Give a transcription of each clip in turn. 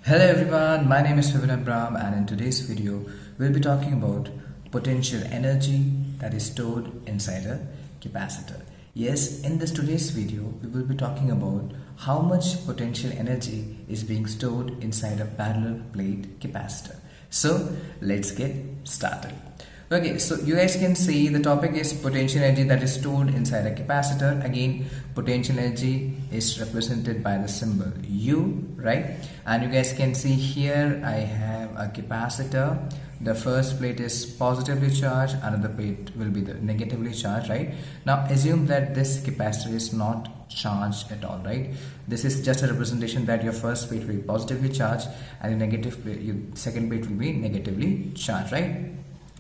Hello everyone, my name is Vivin Abram and in today's video we'll be talking about potential energy that is stored inside a capacitor. Yes, in this today's video we will be talking about how much potential energy is being stored inside a parallel plate capacitor. So let's get started. Okay, so you guys can see the topic is potential energy that is stored inside a capacitor. Again, potential energy is represented by the symbol U, right? And you guys can see here I have a capacitor. The first plate is positively charged, another plate will be the negatively charged, right? Now assume that this capacitor is not charged at all, right? This is just a representation that your first plate will be positively charged and the negative plate, your second plate will be negatively charged, right?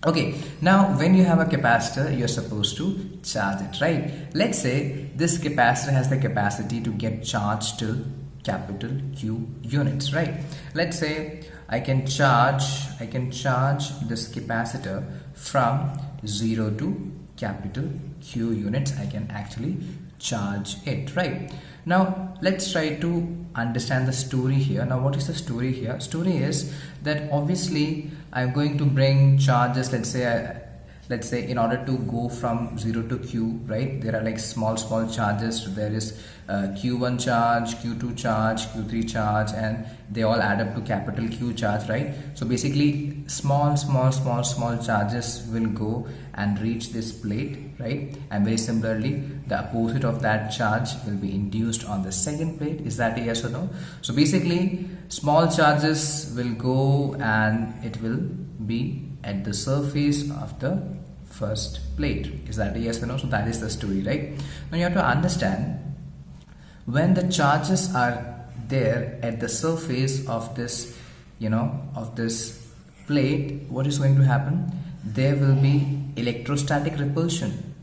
Okay, now when you have a capacitor, you're supposed to charge it, right? Let's say this capacitor has the capacity to get charged till capital Q units, right? Let's say I can charge this capacitor from 0 to capital Q units. I can actually charge it, right? Now let's try to understand the story here. Now what is the story here? Story is that obviously I'm going to bring charges. Let's say in order to go from 0 to Q, right, there are like small charges. There is Q1 charge, Q2 charge, Q3 charge, and they all add up to capital Q charge, right? So basically small charges will go and reach this plate, right? And very similarly the opposite of that charge will be induced on the second plate. Is that a yes or no? So basically small charges will go and it will be at the surface of the first plate. Is that a yes or no? So that is the story, right? Now you have to understand, when the charges are there at the surface of this, of this plate, what is going to happen? There will be electrostatic repulsion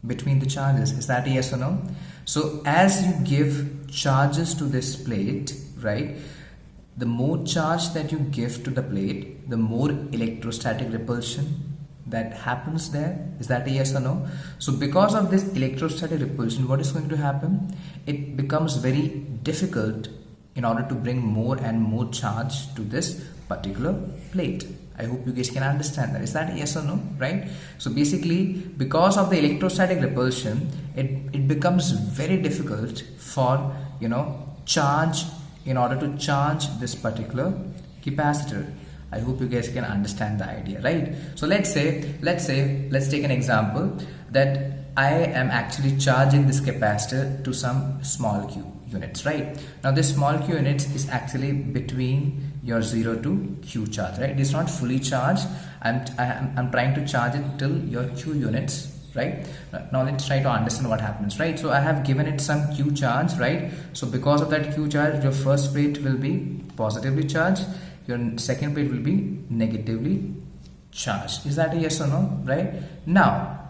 between the charges. Is that a yes or no? So as you give charges to this plate, right, the more charge that you give to the plate, the more electrostatic repulsion that happens there. Is that a yes or no? So because of this electrostatic repulsion, what is going to happen? It becomes very difficult in order to bring more and more charge to this particular plate. I hope you guys can understand that. Is that a yes or no? Right? So basically, because of the electrostatic repulsion, it becomes very difficult for charge in order to charge this particular capacitor. I hope you guys can understand the idea, right? So let's take an example that I am actually charging this capacitor to some small Q units, right? Now this small Q units is actually between your 0 to Q charge, right? It is not fully charged. I'm trying to charge it till your Q units, right? Now let's try to understand what happens, right? So I have given it some Q charge, right? So because of that Q charge, your first plate will be positively charged, your second plate will be negatively charged. Is that a yes or no? Right? Now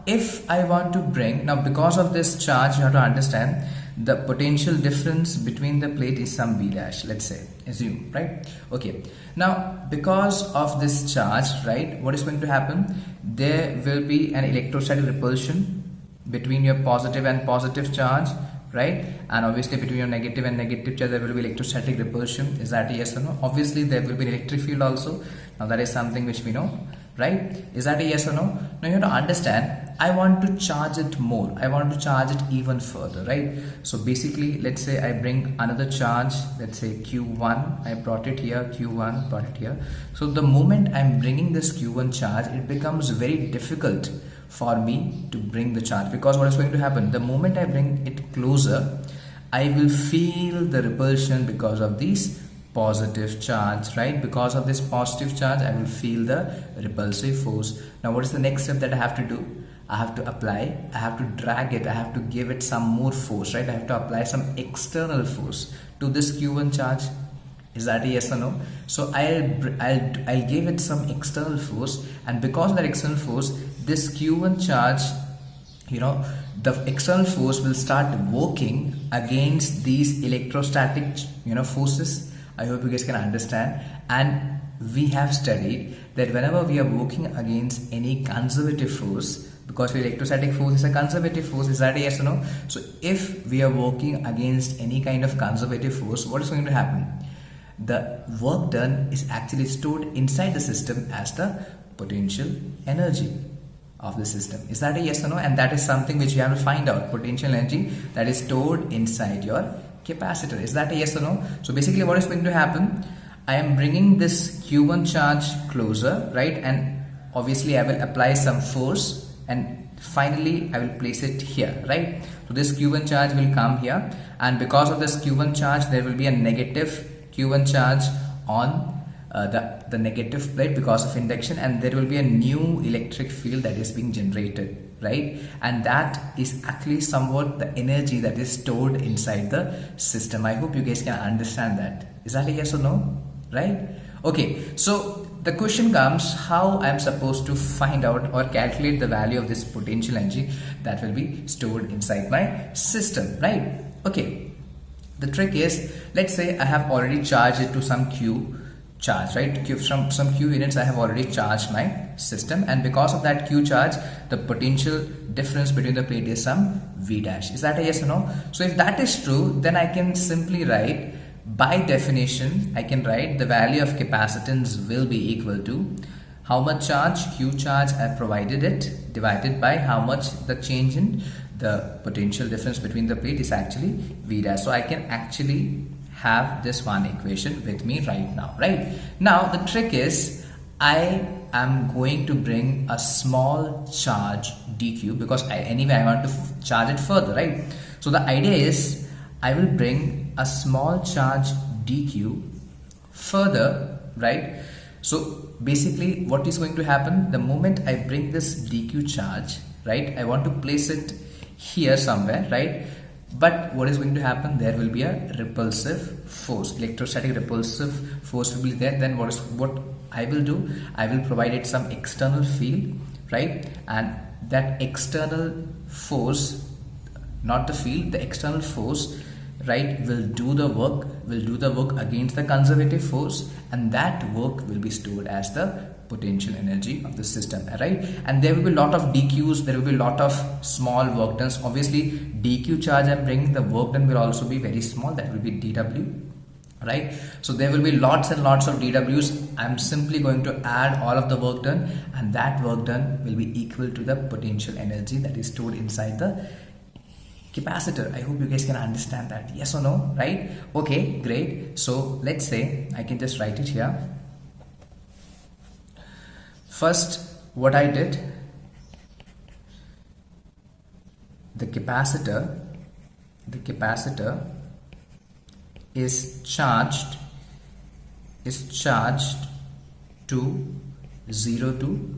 if I want to bring, now because of this charge, you have to understand the potential difference between the plate is some V dash, let's say, assume, right? Okay, now because of this charge, right, what is going to happen? There will be an electrostatic repulsion between your positive and positive charge, right? And obviously between your negative and negative charge there will be electrostatic repulsion. Is that a yes or no? Obviously there will be an electric field also. Now that is something which we know, right? Is that a yes or no? Now you have to understand, I want to charge it more. I want to charge it even further, right? So basically, let's say I bring another charge, let's say Q1, I brought it here, Q1, brought it here. So the moment I'm bringing this Q1 charge, it becomes very difficult for me to bring the charge, because what is going to happen? The moment I bring it closer, I will feel the repulsion because of these positive charge, right? Because of this positive charge, I will feel the repulsive force. Now what is the next step that I have to do? I have to apply, I have to drag it, I have to give it some more force, right? I have to apply some external force to this Q1 charge. Is that a yes or no? So I'll give it some external force, and because of that external force, this Q1 charge, the external force will start working against these electrostatic forces. I hope you guys can understand. And we have studied that whenever we are working against any conservative force, because electrostatic force is a conservative force, is that a yes or no? So if we are working against any kind of conservative force, what is going to happen? the work done is actually stored inside the system as the potential energy of the system. Is that a yes or no? And that is something which you have to find out. Potential energy that is stored inside your capacitor. Is that a yes or no? So basically what is going to happen, I am bringing this Q1 charge closer, right? And obviously I will apply some force, and finally I will place it here, right? So this Q1 charge will come here, and because of this Q1 charge there will be a negative Q1 charge on the negative plate because of induction, and there will be a new electric field that is being generated, right? And that is actually somewhat the energy that is stored inside the system. I hope you guys can understand that. Is that a yes or no? Right? Okay, so the question comes, how I am supposed to find out or calculate the value of this potential energy that will be stored inside my system, right? Okay, the trick is, let's say I have already charged it to some Q charge, right? From some Q units I have already charged my system, and because of that Q charge, the potential difference between the plate is some V dash. Is that a yes or no? So if that is true, then I can simply write, by definition, I can write the value of capacitance will be equal to how much charge, Q charge I provided it, divided by how much the change in the potential difference between the plate is actually V dash. So I can actually have this one equation with me right now, right? Now the trick is, I am going to bring a small charge dq because anyway I want to charge it further, right? So the idea is, I will bring a small charge dq further, right? So basically what is going to happen, the moment I bring this dq charge, right, I want to place it here somewhere, right? But what is going to happen, there will be a repulsive force, electrostatic repulsive force will be there. Then what I will do, I will provide it some external field, right? And that external force, not the field, the external force, right, will do the work against the conservative force, and that work will be stored as the potential energy of the system, right? And there will be a lot of dqs, there will be a lot of small work done. Obviously dq charge I'm bringing, the work done will also be very small, that will be dw, right? So there will be lots and lots of dw's. I'm simply going to add all of the work done, and that work done will be equal to the potential energy that is stored inside the capacitor. I hope you guys can understand that. Yes or no? Right? Okay, great. So let's say I can just write it here. First, what I did, the capacitor is charged to 0 to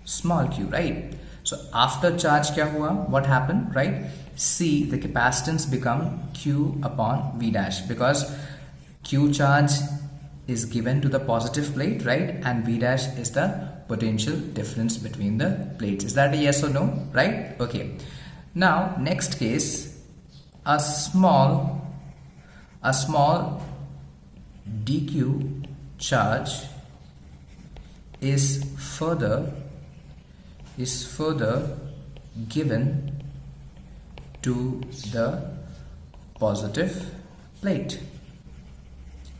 small q, right? So after charge kya hua? What happened, right? See, the capacitance become q upon v dash, because q charge is given to the positive plate, right? And v dash is the potential difference between the plates. Is that a yes or no? Right? Okay. Now next case, a small dq charge is further given to the positive plate,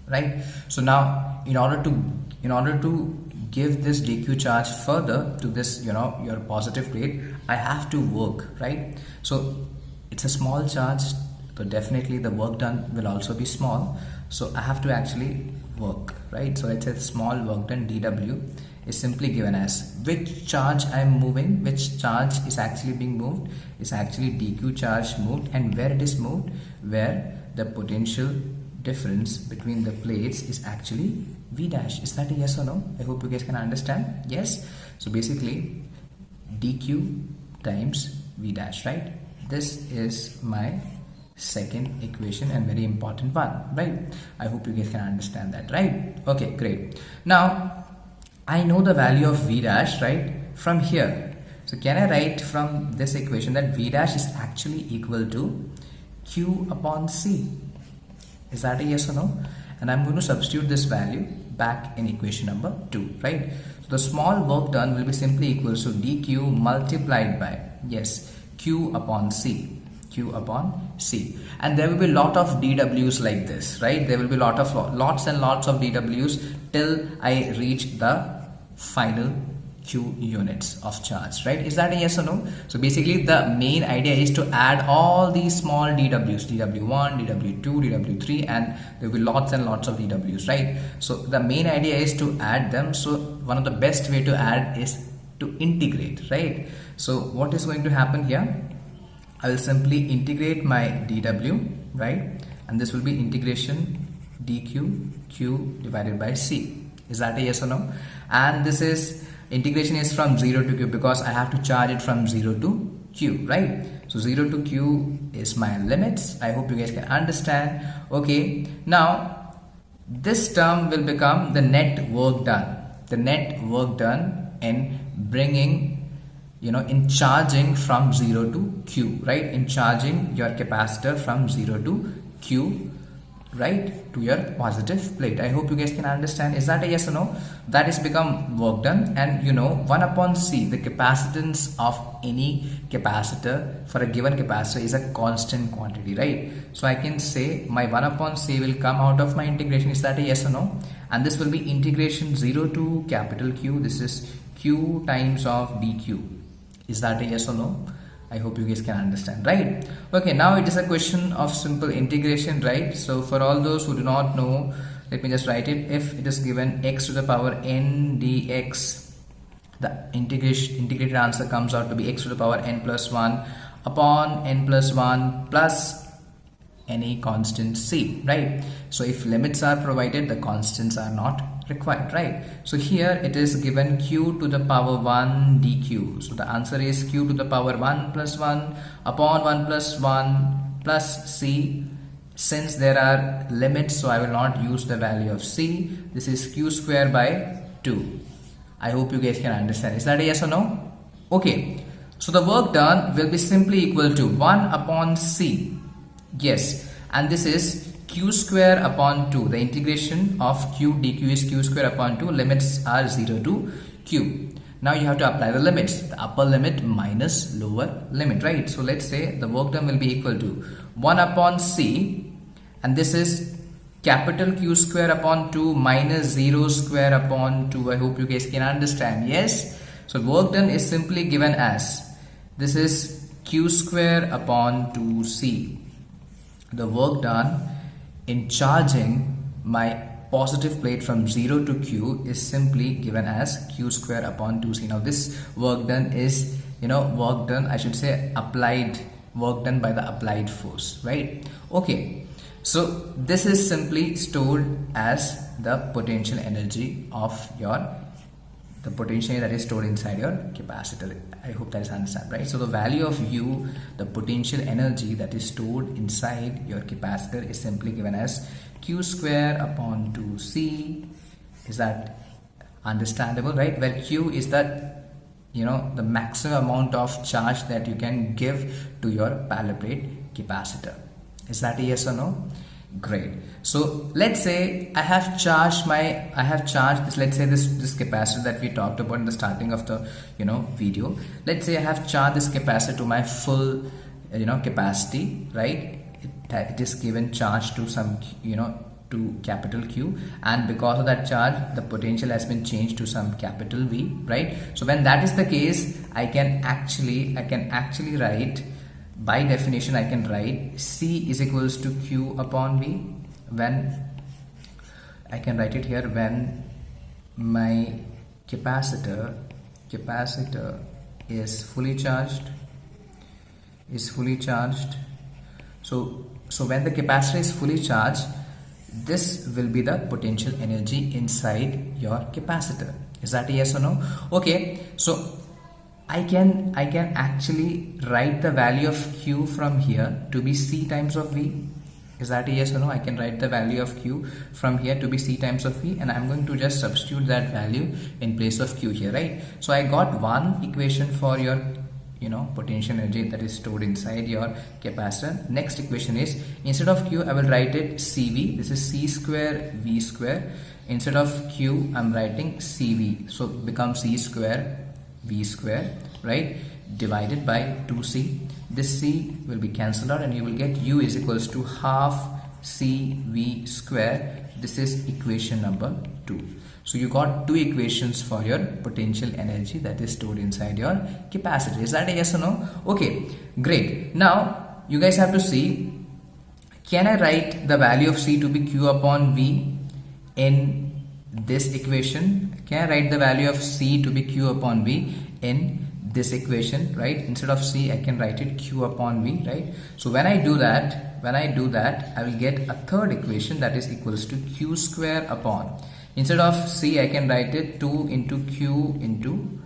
right? So now in order to give this dq charge further to this, your positive plate, I have to work, right? So it's a small charge, so definitely the work done will also be small, so I have to actually work, right? So let's say small work done dw is simply given as which charge I am moving, which charge is actually being moved, is actually dq charge moved, and where it is moved, where the potential difference between the plates is actually v dash. Is that a yes or no? I hope you guys can understand. Yes. So basically dq times v dash, right? This is my second equation and very important one, right? I hope you guys can understand that, right? Okay, great. Now I know the value of v dash, right, from here. So can I write from this equation that v dash is actually equal to q upon c? Is that a yes or no? And I'm going to substitute this value back in equation number 2, right? So the small work done will be simply equal to dq multiplied by, yes, q upon c, q upon C. And there will be lot of dWs like this, right? There will be lots and lots of dWs till I reach the final Q units of charge, right? Is that a yes or no? So basically the main idea is to add all these small dWs, dW1, dW2, dW3, and there will be lots and lots of dWs, right? So the main idea is to add them. So one of the best way to add is to integrate, right? So what is going to happen here? I will simply integrate my dW, right? And this will be integration dq q divided by c. Is that a yes or no? And this is integration is from 0 to q because I have to charge it from 0 to q, right? So 0 to q is my limits. I hope you guys can understand. Okay, now this term will become the net work done. The net work done in bringing, in charging from 0 to q, right? In charging your capacitor from 0 to q, right, to your positive plate. I hope you guys can understand. Is that a yes or no? That is become work done. And 1 upon C, the capacitance of any capacitor for a given capacitor is a constant quantity, right? So I can say my 1 upon C will come out of my integration. Is that a yes or no? And this will be integration 0 to capital Q. This is Q times of dq. Is that a yes or no? I hope you guys can understand, right? Okay, now it is a question of simple integration, right? So for all those who do not know, let me just write it. If it is given x to the power n dx, the integrated answer comes out to be x to the power n plus 1 upon n plus 1 plus any constant c, right? So if limits are provided, the constants are not required, right? So here it is given q to the power 1 dq. So the answer is q to the power 1 plus 1 upon 1 plus 1 plus c. Since there are limits, so I will not use the value of c. This is q square by 2. I hope you guys can understand. Is that a yes or no? Okay, so the work done will be simply equal to 1 upon c. Yes, and this is q square upon 2. The integration of q dq is q square upon 2. Limits are 0 to q. Now you have to apply the limits. The upper limit minus lower limit, right? So let's say the work done will be equal to 1 upon c, and this is capital Q square upon 2 minus 0 square upon 2. I hope you guys can understand. Yes, so work done is simply given as this is q square upon 2c. The work done in charging my positive plate from 0 to q is simply given as q square upon 2c. Now this work done is, work done, I should say applied, work done by the applied force, right? Okay, so this is simply stored as the potential energy of the potential that is stored inside your capacitor. I hope that is understand, right? So the value of U, the potential energy that is stored inside your capacitor, is simply given as q square upon 2c. Is that understandable, right? Where q is that, the maximum amount of charge that you can give to your parallel plate capacitor. Is that a yes or no? Great. So let's say I have charged this, let's say this capacitor that we talked about in the starting of the video. Let's say I have charged this capacitor to my full capacity, right? It is given charge to some to capital Q, and because of that charge the potential has been changed to some capital V, right? So when that is the case, I can actually write, by definition I can write C is equals to Q upon V. When I can write it here, when my capacitor is fully charged, so when the capacitor is fully charged, this will be the potential energy inside your capacitor. Is that a yes or no? Okay, so I can actually write the value of Q from here to be C times of V. Is that a yes or no? I can write the value of Q from here to be C times of V, and I'm going to just substitute that value in place of Q here, right? So I got one equation for your potential energy that is stored inside your capacitor. Next equation is, instead of Q I will write it CV. This is C square V square. Instead of Q I'm writing CV, so become C square V square, right, divided by 2C. this c will be cancelled out and you will get u is equals to half cv square. This is equation number 2. So you got 2 equations for your potential energy that is stored inside your capacitor. Is that a yes or no? Okay, great. Now you guys have to see, can I write the value of C to be Q upon V in this equation? Can I write the value of C to be Q upon V in this equation, right? Instead of C, I can write it Q upon V, right? So when I do that, I will get a third equation that is equals to Q square upon. Instead of C, I can write it 2 into Q into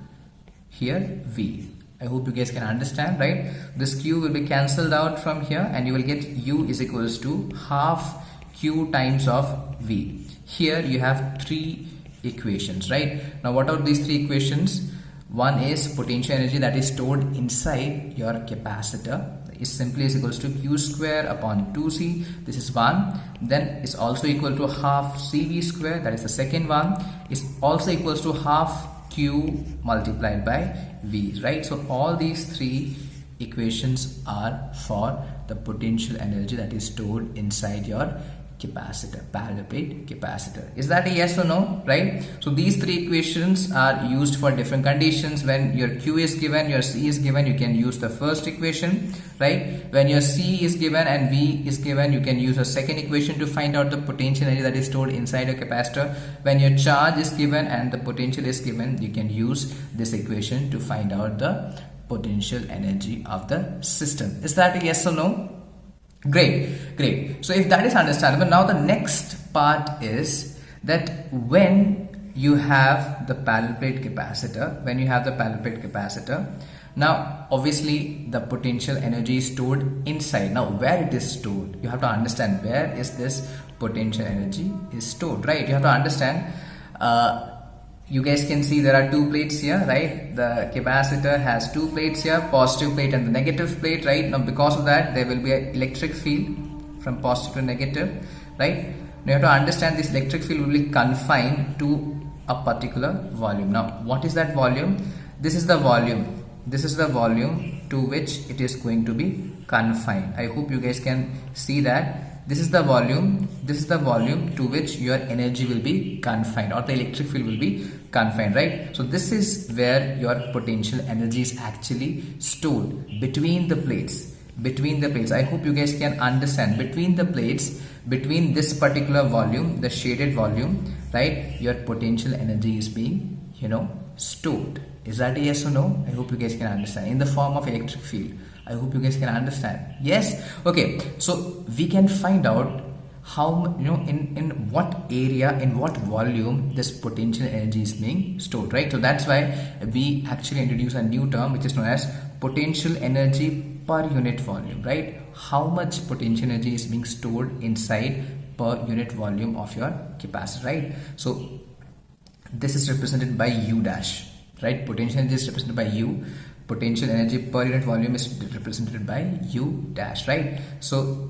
here V. I hope you guys can understand, right? This Q will be cancelled out from here and you will get U is equals to half Q times of V. Here you have 3 equations, right? Now what are these 3 equations? One is potential energy that is stored inside your capacitor is simply is equals to Q square upon 2C. This is one. Then is also equal to half CV square. That is the second one. Is also equals to half Q multiplied by V, right? So all these 3 equations are for the potential energy that is stored inside your capacitor, parallel plate capacitor. Is that a yes or no, right? So these 3 equations are used for different conditions. When your Q is given, your C is given, you can use the first equation, right? When your C is given and V is given, you can use a second equation to find out the potential energy that is stored inside a capacitor. When your charge is given and the potential is given, you can use this equation to find out the potential energy of the system. Is that a yes or no? Great. So if that is understandable, now the next part is that when you have the parallel plate capacitor, now obviously the potential energy is stored inside. Now where it is stored, you have to understand where is this potential energy is stored, right? You have to understand. You guys can see there are 2 plates here, right? The capacitor has 2 plates here, positive plate and the negative plate, right? Now because of that, there will be an electric field from positive to negative, right? Now you have to understand this electric field will be confined to a particular volume. Now what is that volume? This is the volume. This is the volume to which it is going to be confined. I hope you guys can see that. This is the volume to which your energy will be confined, or the electric field will be confined, right? So this is where your potential energy is actually stored between the plates. I hope you guys can understand, between the plates, between this particular volume, the shaded volume, right? Your potential energy is being, stored. Is that a yes or no? I hope you guys can understand, in the form of electric field. I hope you guys can understand. Yes? Okay. So we can find out how, in what area, in what volume this potential energy is being stored, right? So that's why we actually introduce a new term which is known as potential energy per unit volume, right? How much potential energy is being stored inside per unit volume of your capacitor, right? So this is represented by U dash, right? Potential energy is represented by U. Potential energy per unit volume is represented by U dash, right? So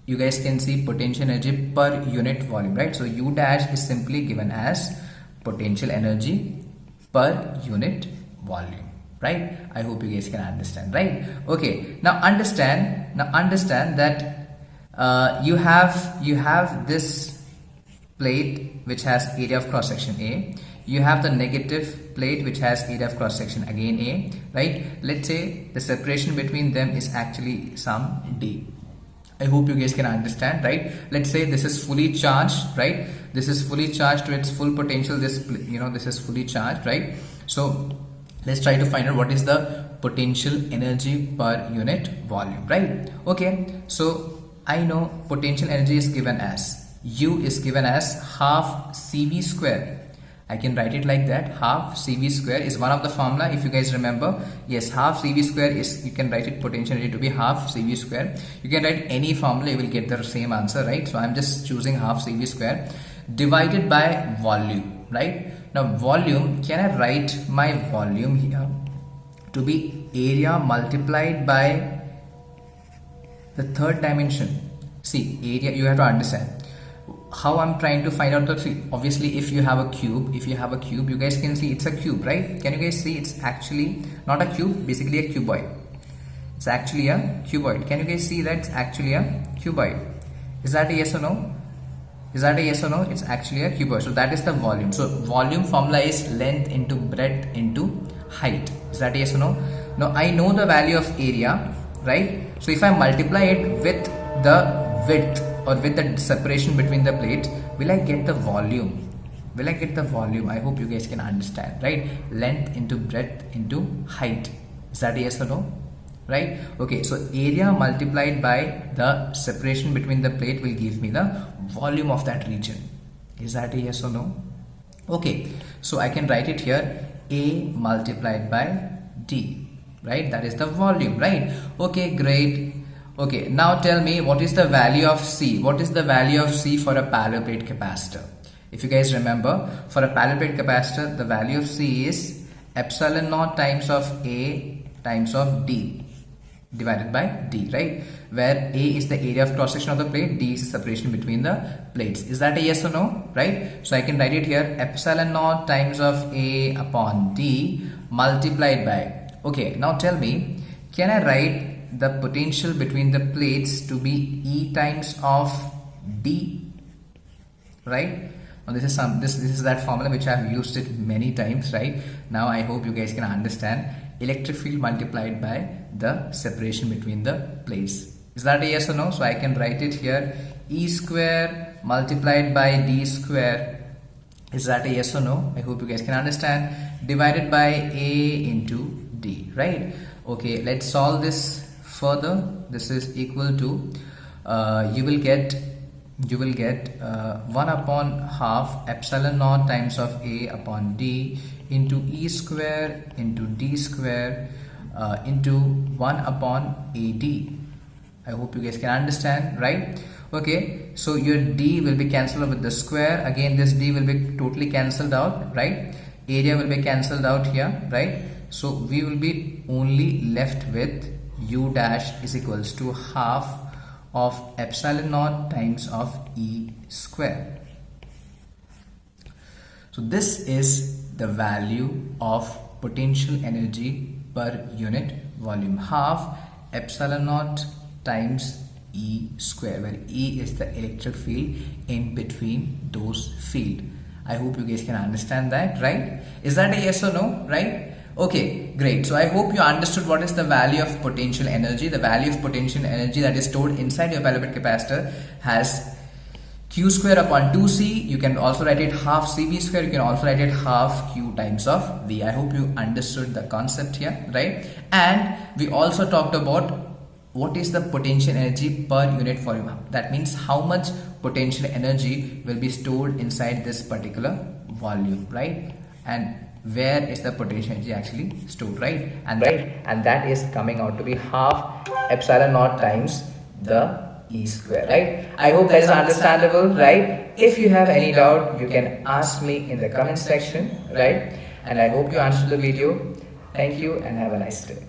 you guys can see potential energy per unit volume, right? So U dash is simply given as potential energy per unit volume, right? I hope you guys can understand, right? Okay, now understand that you have this plate which has area of cross section A. You have the negative plate which has area of cross section again A, right? Let's say the separation between them is actually some D. I hope you guys can understand, right? Let's say this is fully charged, right? This is fully charged to its full potential. This is fully charged, right? So let's try to find out what is the potential energy per unit volume, right? Okay, so I know potential energy is given as U is given as half CV square. I can write it like that. Half CV square is one of the formula. If you guys remember, yes, half CV square is, you can write it potential energy to be half CV square. You can write any formula, you will get the same answer, right? So I'm just choosing half CV square divided by volume, right? Now volume, can I write my volume here to be area multiplied by the third dimension? See, area, you have to understand how I'm trying to find out the three. Obviously, if you have a cube, you guys can see it's a cube, right? Can you guys see it's actually not a cube, basically a cuboid. It's actually a cuboid. Can you guys see that it's actually a cuboid? Is that a yes or no? Is that a yes or no? It's actually a cuboid. So that is the volume. So volume formula is length into breadth into height. Is that a yes or no? Now I know the value of area, right? So if I multiply it with the width or with the separation between the plates, will I get the volume? Will I get the volume? I hope you guys can understand, right? Length into breadth into height. Is that a yes or no? Right? Okay, so area multiplied by the separation between the plate will give me the volume of that region. Is that a yes or no? Okay, so I can write it here, A multiplied by D, right? That is the volume, right? Okay, great. Okay, now tell me, what is the value of C? What is the value of C for a parallel plate capacitor? If you guys remember, for a parallel plate capacitor, the value of C is epsilon naught times of A times of D divided by D, right? Where A is the area of cross section of the plate, D is the separation between the plates. Is that a yes or no? Right? So I can write it here, epsilon naught times of A upon D multiplied by. Okay, now tell me, can I write the potential between the plates to be E times of D? Right? Now this is that formula which I have used it many times, right? Now I hope you guys can understand. Electric field multiplied by the separation between the plates. Is that a yes or no? So I can write it here, E square multiplied by D square. Is that a yes or no? I hope you guys can understand. Divided by A into D, right? Okay, let's solve this further. This is equal to you will get 1 upon half epsilon naught times of A upon D into E square into D square into 1 upon AD. I hope you guys can understand, right? Okay, so your D will be cancelled with the square. Again, this D will be totally cancelled out, right? Area will be cancelled out here, right? So we will be only left with U dash is equals to half of epsilon naught times of E square. So this is the value of potential energy per unit volume, half epsilon naught times E square, where E is the electric field in between those field. I hope you guys can understand that, right? Is that a yes or no, right? Okay, great. So I hope you understood what is the value of potential energy. The value of potential energy that is stored inside your parallel plate capacitor has Q square upon 2C. You can also write it half CV square. You can also write it half Q times of V. I hope you understood the concept here, right? And we also talked about what is the potential energy per unit volume. That means how much potential energy will be stored inside this particular volume, right? And where is the potential energy actually stored, right? And that is coming out to be half epsilon naught times the E square, right? I hope that is understandable, right? If you have any doubt, you can ask me in the comment section, right? And I hope you answered the video. Thank you and have a nice day.